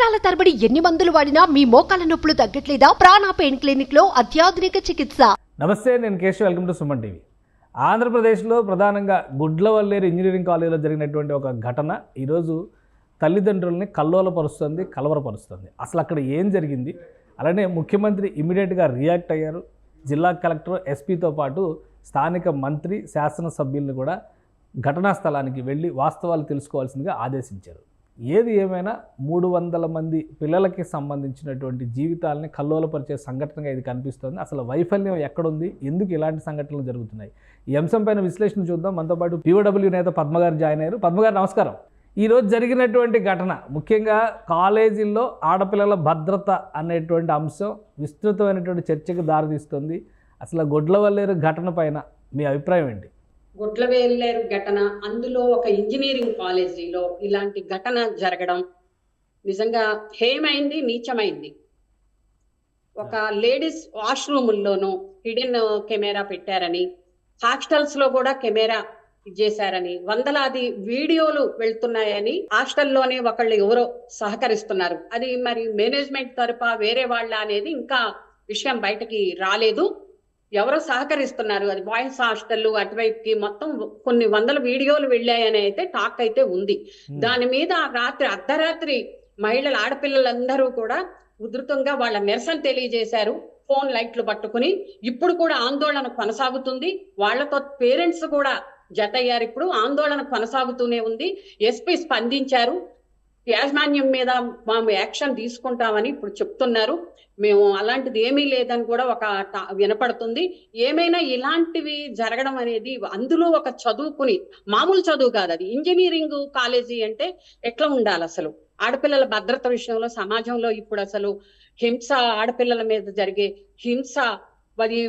సంవత్సరాల తరబడి ఎన్ని మందులు వాడినా మీ మోకాల నొప్పులు తగ్గట్లేదా? ప్రాణ పెయిన్ క్లినిక్ లో అత్యాధునిక చికిత్స. నమస్తే, నేను Keshav. Welcome to Suman TV. ఆంధ్రప్రదేశ్లో ప్రధానంగా గుడ్లవల్లేరు ఇంజనీరింగ్ కాలేజీలో జరిగినటువంటి ఒక ఘటన ఈరోజు తల్లిదండ్రుల్ని కల్లోలపరుస్తుంది, కలవరపరుస్తుంది. అసలు అక్కడ ఏం జరిగింది? అలానే ముఖ్యమంత్రి ఇమీడియట్గా రియాక్ట్ అయ్యారు. జిల్లా కలెక్టర్, ఎస్పీతో పాటు స్థానిక మంత్రి, శాసనసభ్యుల్ని కూడా ఘటనా స్థలానికి వెళ్ళి వాస్తవాలు తెలుసుకోవాల్సిందిగా ఆదేశించారు. ఏది ఏమైనా 300 మంది పిల్లలకి సంబంధించినటువంటి జీవితాలని కల్లోలపరిచే సంఘటనగా ఇది కనిపిస్తుంది. అసలు వైఫల్యం ఎక్కడుంది? ఎందుకు ఇలాంటి సంఘటనలు జరుగుతున్నాయి? ఈ అంశం పైన విశ్లేషణ చూద్దాం. మనతో పాటు పీఓడబ్ల్యూ నేత పద్మగారు జాయిన్ అయ్యారు. పద్మగారు నమస్కారం. ఈరోజు జరిగినటువంటి ఘటన, ముఖ్యంగా కాలేజీల్లో ఆడపిల్లల భద్రత అనేటువంటి అంశం విస్తృతమైనటువంటి చర్చకు దారితీస్తుంది. అసలు గుడ్లవల్లేరు ఘటన పైన మీ అభిప్రాయం ఏంటి? గుడ్లవల్లేరు ఘటన, అందులో ఒక ఇంజనీరింగ్ కాలేజీలో ఇలాంటి ఘటన జరగడం నిజంగా హేయమైంది, నీచమైంది. ఒక లేడీస్ వాష్రూముల్లోనూ హిడెన్ కెమెరా పెట్టారని, హాస్టల్స్ లో కూడా కెమెరా చేశారని, వందలాది వీడియోలు వెళ్తున్నాయని, హాస్టల్లోనే ఒకళ్ళు ఎవరో సహకరిస్తున్నారు. అది మరి మేనేజ్మెంట్ తరఫా వేరే వాళ్ళ అనేది ఇంకా విషయం బయటకి రాలేదు. ఎవరో సహకరిస్తున్నారు. అది బాయ్స్ హాస్టల్ అటువైపుకి మొత్తం కొన్ని వందల వీడియోలు వెళ్ళాయని అయితే టాక్ అయితే ఉంది. దాని మీద అర్ధరాత్రి మహిళల ఆడపిల్లలందరూ కూడా ఉధృతంగా వాళ్ళ నిరసన తెలియజేశారు. ఫోన్ లైట్లు పట్టుకుని ఇప్పుడు కూడా ఆందోళన కొనసాగుతుంది. వాళ్లతో పేరెంట్స్ కూడా జతయ్యారు. ఇప్పుడు ఆందోళన కొనసాగుతూనే ఉంది. ఎస్పీ స్పందించారు. యాజమాన్యం మీద మేము యాక్షన్ తీసుకుంటామని ఇప్పుడు చెప్తున్నారు. మేము అలాంటిది ఏమీ లేదని కూడా ఒక వినపడుతుంది. ఏమైనా ఇలాంటివి జరగడం అనేది, అందులో ఒక చదువుకుని, మామూలు చదువు కాదు, అది ఇంజనీరింగ్ కాలేజీ అంటే ఎట్లా ఉండాలి? అసలు ఆడపిల్లల భద్రత విషయంలో సమాజంలో ఇప్పుడు అసలు హింస, ఆడపిల్లల మీద జరిగే హింస అది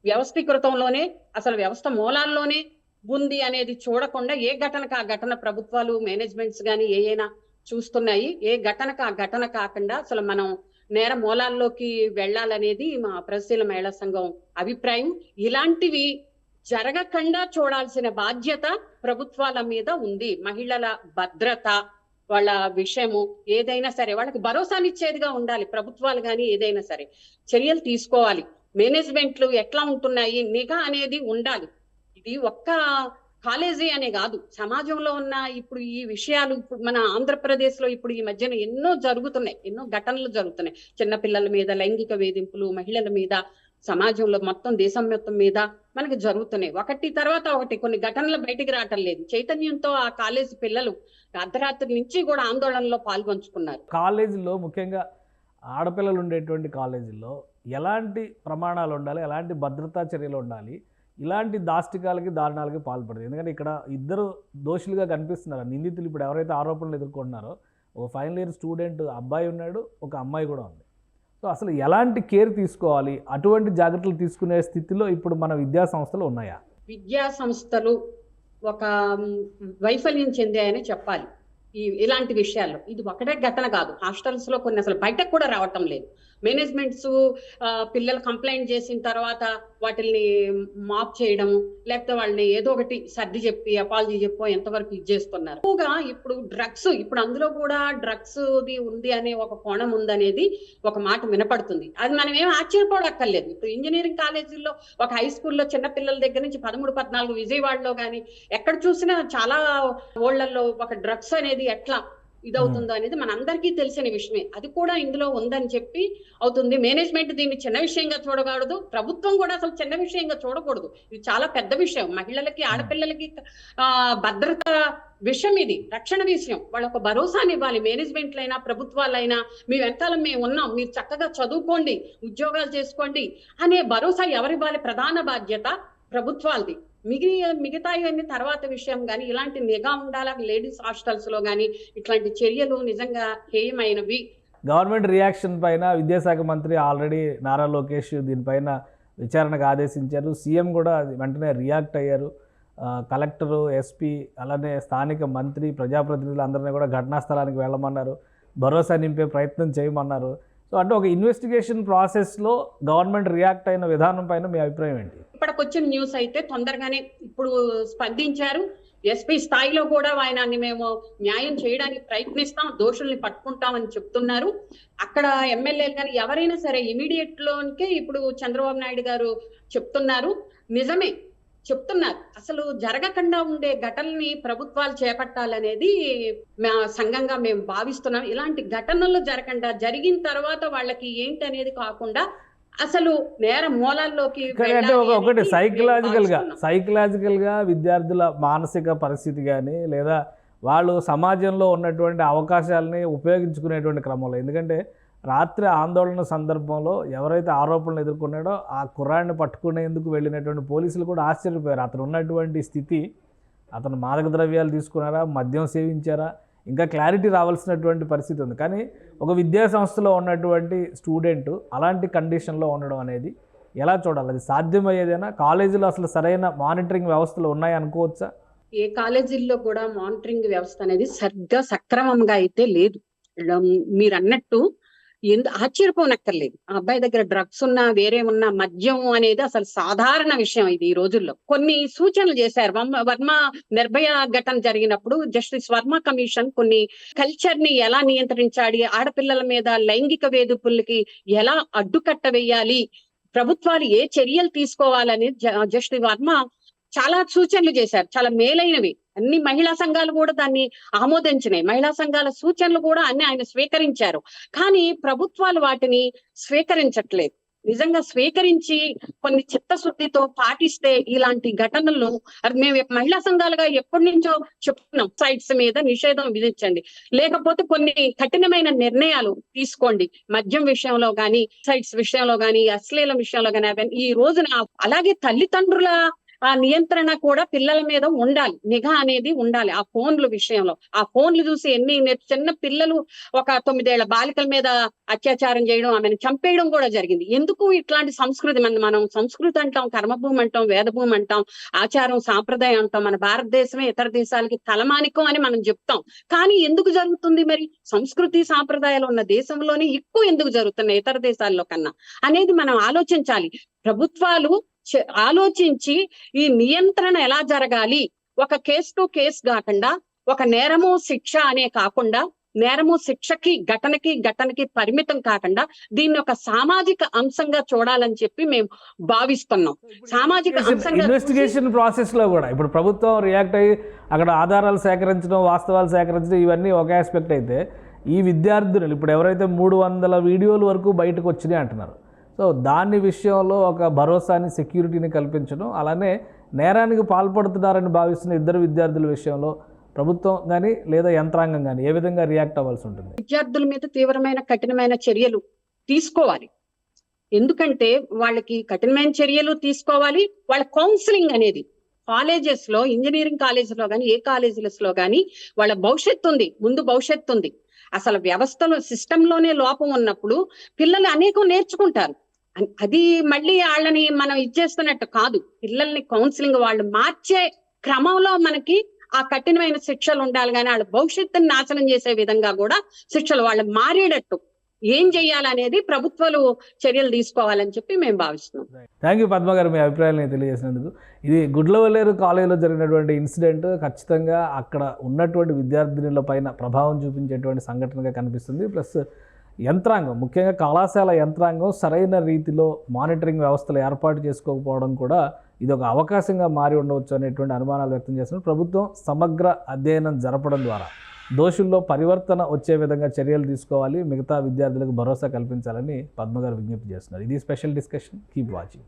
వ్యవస్థీకృతంలోనే, అసలు వ్యవస్థ మూలాల్లోనే ఉంది అనేది చూడకుండా ఏ ఘటనకు ఆ ఘటన ప్రభుత్వాలు, మేనేజ్మెంట్స్ కానీ ఏమైనా చూస్తున్నాయి. ఏ ఘటనకు ఆ ఘటన కాకుండా అసలు మనం నేర మూలాల్లోకి వెళ్లాలనేది మా ప్రగతిశీల మహిళా సంఘం అభిప్రాయం. ఇలాంటివి జరగకుండా చూడాల్సిన బాధ్యత ప్రభుత్వాల మీద ఉంది. మహిళల భద్రత, వాళ్ళ విషయము ఏదైనా సరే వాళ్ళకి భరోసానిచ్చేదిగా ఉండాలి. ప్రభుత్వాలు కానీ ఏదైనా సరే చర్యలు తీసుకోవాలి. మేనేజ్మెంట్లు ఎట్లా ఉంటున్నాయి, నిఘా అనేది ఉండాలి. ఇది ఒక్క కాలేజీ అనే కాదు, సమాజంలో ఉన్న ఇప్పుడు ఈ విషయాలు, ఇప్పుడు మన ఆంధ్రప్రదేశ్ లో ఇప్పుడు ఈ మధ్యన ఎన్నో జరుగుతున్నాయి, ఎన్నో ఘటనలు జరుగుతున్నాయి. చిన్నపిల్లల మీద లైంగిక వేధింపులు, మహిళల మీద, సమాజంలో మొత్తం దేశం మొత్తం మీద మనకి జరుగుతున్నాయి. ఒకటి తర్వాత ఒకటి కొన్ని ఘటనలు బయటికి రావటం లేదు. చైతన్యంతో ఆ కాలేజీ పిల్లలు అర్ధరాత్రి నుంచి కూడా ఆందోళనలో పాల్గొంచుకున్నారు. కాలేజీలో, ముఖ్యంగా ఆడపిల్లలు ఉండేటువంటి కాలేజీల్లో ఎలాంటి ప్రమాణాలు ఉండాలి, ఎలాంటి భద్రతా చర్యలు ఉండాలి? ఇలాంటి దాష్టికాలకి, దారుణాలకి పాల్పడదు. ఎందుకంటే ఇక్కడ ఇద్దరు దోషులుగా కనిపిస్తున్నారు. నిందితులు ఇప్పుడు ఎవరైతే ఆరోపణలు ఎదుర్కొంటున్నారో, ఒక ఫైనల్ ఇయర్ స్టూడెంట్ అబ్బాయి ఉన్నాడు, ఒక అమ్మాయి కూడా ఉంది. సో అసలు ఎలాంటి కేర్ తీసుకోవాలి, అటువంటి జాగ్రత్తలు తీసుకునే స్థితిలో ఇప్పుడు మన విద్యా సంస్థలు ఉన్నాయా? విద్యా సంస్థలు ఒక వైఫల్యం చెందాయని చెప్పాలి ఇలాంటి విషయాల్లో. ఇది ఒకటే ఘటన కాదు, హాస్టల్స్ లో కొన్ని అసలు బయటకు కూడా రావటం లేదు. మేనేజ్మెంట్స్ పిల్లలు కంప్లైంట్ చేసిన తర్వాత వాటిని మాఫ్ చేయడం, లేకపోతే వాళ్ళని ఏదో ఒకటి సర్ది చెప్పి అపాలజీ చెప్పో ఎంతవరకు ఇచ్చేస్తున్నారు. ఎక్కువగా ఇప్పుడు డ్రగ్స్, ఇప్పుడు అందులో కూడా డ్రగ్స్ ఉంది అనే ఒక కోణం ఉందనేది ఒక మాట వినపడుతుంది. అది మనం ఏం ఆశ్చర్యపోవక్కర్లేదు. ఇప్పుడు ఇంజనీరింగ్ కాలేజీల్లో, ఒక హై స్కూల్లో చిన్న పిల్లల దగ్గర నుంచి 13-14 విజయవాడలో కానీ ఎక్కడ చూసినా చాలా ఊళ్ళల్లో ఒక డ్రగ్స్ అనేది ఎట్లా ఇదవుతుందో అనేది మన అందరికీ తెలిసిన విషయమే. అది కూడా ఇందులో ఉందని చెప్పి అవుతుంది. మేనేజ్మెంట్ దీన్ని చిన్న విషయంగా చూడకూడదు, ప్రభుత్వం కూడా అసలు చిన్న విషయంగా చూడకూడదు. ఇది చాలా పెద్ద విషయం. మహిళలకి, ఆడపిల్లలకి భద్రత విషయం, ఇది రక్షణ విషయం. వాళ్ళకు భరోసాని ఇవ్వాలి. మేనేజ్మెంట్లైనా ప్రభుత్వాలైనా మీ వెనకాల మేము ఉన్నాం, మీరు చక్కగా చదువుకోండి, ఉద్యోగాలు చేసుకోండి అనే భరోసా ఎవరివ్వాలి? ప్రధాన బాధ్యత ప్రభుత్వాలది. మిగతా ఇవన్నీ తర్వాత విషయం. కానీ ఇలాంటి నిఘా ఉండాలి లేడీస్ హాస్టల్స్ లో కానీ. ఇట్లాంటి చర్యలు నిజంగా హేయమైనవి. గవర్నమెంట్ రియాక్షన్ పైన విద్యాశాఖ మంత్రి ఆల్రెడీ నారా లోకేష్ దీనిపైన విచారణకు ఆదేశించారు. సీఎం కూడా వెంటనే రియాక్ట్ అయ్యారు. కలెక్టరు, ఎస్పీ, అలానే స్థానిక మంత్రి, ప్రజాప్రతినిధులు అందరినీ కూడా ఘటనా స్థలానికి వెళ్ళమన్నారు, భరోసా నింపే ప్రయత్నం చేయమన్నారు. సో అంటే ఒక ఇన్వెస్టిగేషన్ ప్రాసెస్లో గవర్నమెంట్ రియాక్ట్ అయిన విధానం పైన మీ అభిప్రాయం ఏంటి? ఇప్పటికొచ్చిన న్యూస్ అయితే తొందరగానే ఇప్పుడు స్పందించారు. ఎస్పీ స్థాయిలో కూడా ఆయనని మేము న్యాయం చేయడానికి ప్రయత్నిస్తాం, దోషుల్ని పట్టుకుంటామని చెప్తున్నారు. అక్కడ ఎమ్మెల్యేలు కానీ ఎవరైనా సరే ఇమీడియట్ లోనికే ఇప్పుడు చంద్రబాబు నాయుడు గారు చెప్తున్నారు, నిజమే చెప్తున్నారు. అసలు జరగకుండా ఉండే ఘటనల్ని ప్రభుత్వాలు చేపట్టాలనేది మా సంఘంగా మేము భావిస్తున్నాం. ఇలాంటి ఘటనలు జరగకుండా జరిగిన తర్వాత వాళ్ళకి ఏంటి అనేది కాకుండా అసలు నేర మూలాల్లోకి అంటే ఒకటి వెళ్ళాలి సైకలాజికల్ గా విద్యార్థుల మానసిక పరిస్థితి కానీ లేదా వాళ్ళు సమాజంలో ఉన్నటువంటి అవకాశాలని ఉపయోగించుకునేటువంటి క్రమంలో, ఎందుకంటే రాత్రి ఆందోళన సందర్భంలో ఎవరైతే ఆరోపణలు ఎదుర్కొన్నాడో ఆ కుర్రాడిని పట్టుకునేందుకు వెళ్ళినటువంటి పోలీసులు కూడా ఆశ్చర్యపోయారు. అతను ఉన్నటువంటి స్థితి, అతను మాదక ద్రవ్యాలు తీసుకున్నారా, మద్యం సేవించారా, ఇంకా క్లారిటీ రావాల్సినటువంటి పరిస్థితి ఉంది. కానీ ఒక విద్యా సంస్థలో ఉన్నటువంటి స్టూడెంట్ అలాంటి కండిషన్లో ఉండడం అనేది ఎలా చూడాలి? అది సాధ్యమయ్యేదేనా? కాలేజీలో అసలు సరైన మానిటరింగ్ వ్యవస్థలు ఉన్నాయి అనుకోవచ్చా? ఏ కాలేజీల్లో కూడా మానిటరింగ్ వ్యవస్థ అనేది సక్రమంగా అయితే లేదు. మీరు అన్నట్టు ఆశ్చర్యపోనక్కర్లేదు. ఆ అబ్బాయి దగ్గర డ్రగ్స్ ఉన్నా వేరే ఉన్నా మద్యం అనేది అసలు సాధారణ విషయం ఇది ఈ రోజుల్లో. కొన్ని సూచనలు చేశారు. వర్మ నిర్భయ ఘటన జరిగినప్పుడు జస్టిస్ వర్మ కమిషన్ కొన్ని కల్చర్ ని ఎలా నియంత్రించాలి, ఆడపిల్లల మీద లైంగిక వేధింపులకి ఎలా అడ్డుకట్ట వేయాలి, ప్రభుత్వాలు ఏ చర్యలు తీసుకోవాలని జస్టిస్ వర్మ చాలా సూచనలు చేశారు. చాలా మేలైనవి. అన్ని మహిళా సంఘాలు కూడా దాన్ని ఆమోదించినాయి. మహిళా సంఘాల సూచనలు కూడా అన్ని ఆయన స్వీకరించారు. కానీ ప్రభుత్వాలు వాటిని స్వీకరించట్లేదు. నిజంగా స్వీకరించి కొన్ని చిత్తశుద్ధితో పాటిస్తే ఇలాంటి ఘటనలు, మేము మహిళా సంఘాలుగా ఎప్పటి నుంచో చెప్తున్నాం, సైట్స్ మీద నిషేధం విధించండి, లేకపోతే కొన్ని కఠినమైన నిర్ణయాలు తీసుకోండి, మద్యం విషయంలో గాని, సైట్స్ విషయంలో గాని, అశ్లీలం విషయంలో గాని. ఈ రోజున అలాగే తల్లిదండ్రుల ఆ నియంత్రణ కూడా పిల్లల మీద ఉండాలి, నిఘా అనేది ఉండాలి. ఆ ఫోన్ల విషయంలో, ఆ ఫోన్లు చూసి చిన్న పిల్లలు ఒక 9 ఏళ్ల బాలికల మీద అత్యాచారం చేయడం, ఆమెను చంపేయడం కూడా జరిగింది. ఎందుకు ఇట్లాంటి సంస్కృతి? మనం సంస్కృతి అంటాం, కర్మభూమి అంటాం, వేదభూమి అంటాం, ఆచారం సాంప్రదాయం అంటాం. మన భారతదేశమే ఇతర దేశాలకి తలమానికం అని మనం చెప్తాం. కానీ ఎందుకు జరుగుతుంది మరి? సంస్కృతి సాంప్రదాయాలు ఉన్న దేశంలోనే ఎక్కువ ఎందుకు జరుగుతున్నాయి ఇతర దేశాల్లో కన్నా అనేది మనం ఆలోచించాలి. ప్రభుత్వాలు ఆలోచించి ఈ నియంత్రణ ఎలా జరగాలి, ఒక కేసు టు కేసు కాకుండా, ఒక నేరము శిక్ష అనే కాకుండా, నేరము శిక్షకి ఘటనకి పరిమితం కాకుండా దీన్ని ఒక సామాజిక అంశంగా చూడాలని చెప్పి మేము భావిస్తున్నాం. సామాజిక అంశంగా ఇన్వెస్టిగేషన్ ప్రాసెస్ లో కూడా ఇప్పుడు ప్రభుత్వం రియాక్ట్ అయ్యి అక్కడ ఆధారాలు సేకరించడం, వాస్తవాలు సేకరించడం, ఇవన్నీ ఒక ఆస్పెక్ట్ అయితే, ఈ విద్యార్థులు ఇప్పుడు ఎవరైతే 300 వీడియోల వరకు బయటకు వచ్చినాయి అంటున్నారు. సో దాని విషయంలో ఒక భరోసాని, సెక్యూరిటీని కల్పించడం, అలానే నేరానికి పాల్పడుతున్నారని భావిస్తున్న ఇద్దరు విద్యార్థుల విషయంలో ప్రభుత్వం కానీ లేదా యంత్రాంగం కానీ ఏ విధంగా రియాక్ట్ అవ్వాల్సి ఉంటుంది? విద్యార్థుల మీద తీవ్రమైన కఠినమైన చర్యలు తీసుకోవాలి. ఎందుకంటే వాళ్ళకి కఠినమైన చర్యలు తీసుకోవాలి. వాళ్ళ కౌన్సిలింగ్ అనేది కాలేజెస్ లో, ఇంజనీరింగ్ కాలేజీలో కానీ, ఏ కాలేజెస్ లో కానీ వాళ్ళ భవిష్యత్తు ఉంది, ముందు భవిష్యత్తు ఉంది. అసలు వ్యవస్థలో, సిస్టమ్ లోనే లోపం ఉన్నప్పుడు పిల్లలు అనేకం నేర్చుకుంటారు. అది మళ్ళీ వాళ్ళని మనం ఇచ్చేస్తున్నట్టు కాదు. పిల్లల్ని కౌన్సిలింగ్ వాళ్ళు మార్చే క్రమంలో మనకి ఆ కఠినమైన శిక్షలు ఉండాలి. కానీ వాళ్ళ భవిష్యత్తుని నాశనం చేసే విధంగా కూడా శిక్షలు వాళ్ళు మారేటట్టు ఏం చేయాలనేది ప్రభుత్వాలు చర్యలు తీసుకోవాలని చెప్పి మేము భావిస్తున్నాం. థ్యాంక్ యూ పద్మ గారు, మీ అభిప్రాయాలను తెలియజేసినందుకు. ఇది గుడ్లవల్లేరు కాలేజీలో జరిగినటువంటి ఇన్సిడెంట్ ఖచ్చితంగా అక్కడ ఉన్నటువంటి విద్యార్థినుల పైన ప్రభావం చూపించేటువంటి సంఘటనగా కనిపిస్తుంది. ప్లస్ యంత్రాంగం, ముఖ్యంగా కళాశాల యంత్రాంగం సరైన రీతిలో మానిటరింగ్ వ్యవస్థలు ఏర్పాటు చేసుకోకపోవడం కూడా ఇది ఒక అవకాశంగా మారి ఉండవచ్చు అనేటువంటి అనుమానాలు వ్యక్తం చేస్తున్నారు. ప్రభుత్వం సమగ్ర అధ్యయనం జరపడం ద్వారా దోషుల్లో పరివర్తన వచ్చే విధంగా చర్యలు తీసుకోవాలి, మిగతా విద్యార్థులకు భరోసా కల్పించాలని పద్మ గారు విజ్ఞప్తి చేస్తున్నారు. ఇది స్పెషల్ డిస్కషన్. Keep watching.